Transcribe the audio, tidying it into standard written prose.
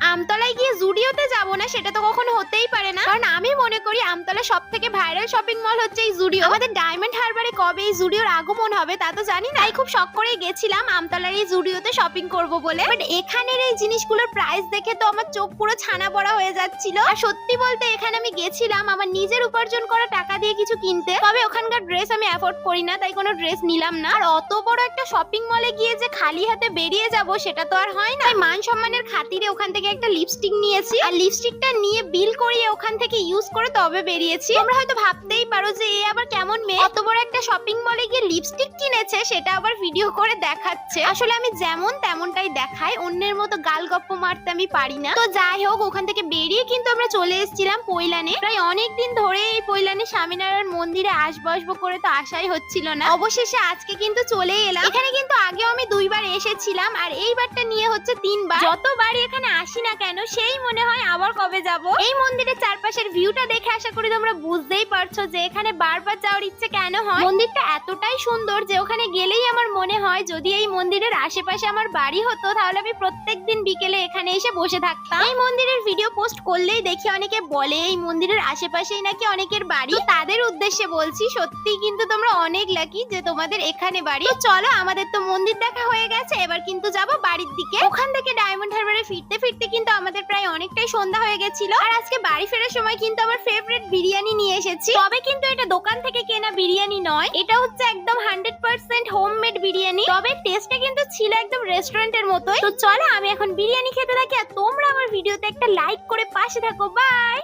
আমতলায় গিয়ে জুডিওতে যাব না সেটা তো কখনো হতেই পারে না, কারণ আমি মনে করি আমতলা সবথেকে ভাইরাল শপিং মল হচ্ছে এই জুডিও। আমাদের ডায়মন্ড হারবারে কবে এই জুডিওর আগমন হবে তা তো জানি না, তাই খুব শখ করে গেছিলাম আমতলার এই জুডিওতে শপিং করব বলে। বাট এখানের এই জিনিসগুলোর প্রাইস দেখে তো আমার চোখ পুরো ছানা বড়া হয়ে যাচ্ছিল। আর সত্যি বলতে এখানে আমি গেছিলাম আমার নিজের উপার্জন করা টাকা দিয়ে কিছু কিনতে, তবে ওখানকার ড্রেস আমি অ্যাফোর্ড করি না তাই কোনো ড্রেস নিলাম না। আর অত বড় একটা শপিং মলে গিয়ে যে খালি হাতে বেরিয়ে যাব সেটা তো আর হয় না, তাই মান সম্মানের খাতিরে ওখান থেকে একটা লিপস্টিক নিয়েছি, আর লিপস্টিকটা নিয়ে বিল করিয়ে ওখান থেকে ইউজ করে তবে বেরিয়েছি। তোমরা হয়তো ভাবতেই পারো যে এ আবার কেমন মেয়ে, অত বড় একটা শপিং মলে গিয়ে লিপস্টিক কিনেছে সেটা আবার ভিডিও করে দেখাচ্ছে। আসলে আমি যেমন তেমনটাই দেখাই, অন্যের মতো গাল গপ্প মারতে আমি পারি না। তো যাই হোক, ওখান থেকে বেরিয়ে কিন্তু আমরা চলে এসেছিলাম পৈলানে। প্রায় অনেকদিন ধরে এই পৈলানে স্বামীনারায়ণ মন্দিরে আসবো করে তো আশাই হচ্ছিল না, অবশেষে আজকে কিন্তু চলে এলাম। এখানে কিন্তু আগেও আমি 2 বার এসেছিলাম, আর এইবারটা নিয়ে হচ্ছে 3 বার। যতবার এখানে আসি না কেন সেই মনে হয় আবার কবে যাব। এই মন্দিরের চারপাশের ভিউটা দেখে আশা করি তোমরা বুঝতেই পারছো যে এখানে বারবার যাওয়ার ইচ্ছে কেন হয়। মন্দিরটা এতটাই সুন্দর যে ওখানে গেলেই আমার মনে হয় যদি এই মন্দিরের আশেপাশে আমার বাড়ি হতো তাহলে আমি প্রত্যেকদিন বিকেলে এখানে এসে বসে থাকতাম। এই মন্দিরের ভিডিও পোস্ট করলেই দেখি অনেকে বলে এই মন্দিরের আশেপাশেই নাকি অনেকের বাড়ি। তাদের উদ্দেশ্যে বলছি, সত্যি কিন্তু তোমরা অনেক লাকি যে তোমাদের এখানে বাড়ি। তো চলো, আমাদের তো মন্দির দেখা হয়ে গেছে, এবার কিন্তু যাব বাড়ির দিকে। ওখান থেকে ডায়মন্ড হারবারে ফিরতে ফিরতে কিন্তু আমাদের প্রায় অনেকটাই সন্ধ্যা হয়ে গেছিল। আর আজকে বাড়ি ফেরার সময় কিন্তু আমার ফেভারিট বিরিয়ানি নিয়ে এসেছি, তবে কিন্তু এটা দোকান থেকে কেনা বিরিয়ানি নয়, এটা হচ্ছে একদম 100% হোমমেড বিরিয়ানি। তবে টেস্টটা কিন্তু ছিল একদম রেস্টুরেন্টের মতোই। তো চলো আমি এখন বিরিয়ানি খেতে থাকি, আর তোমরা আমার ভিডিওতে একটা লাইক করে পাশে থাকো। বাই।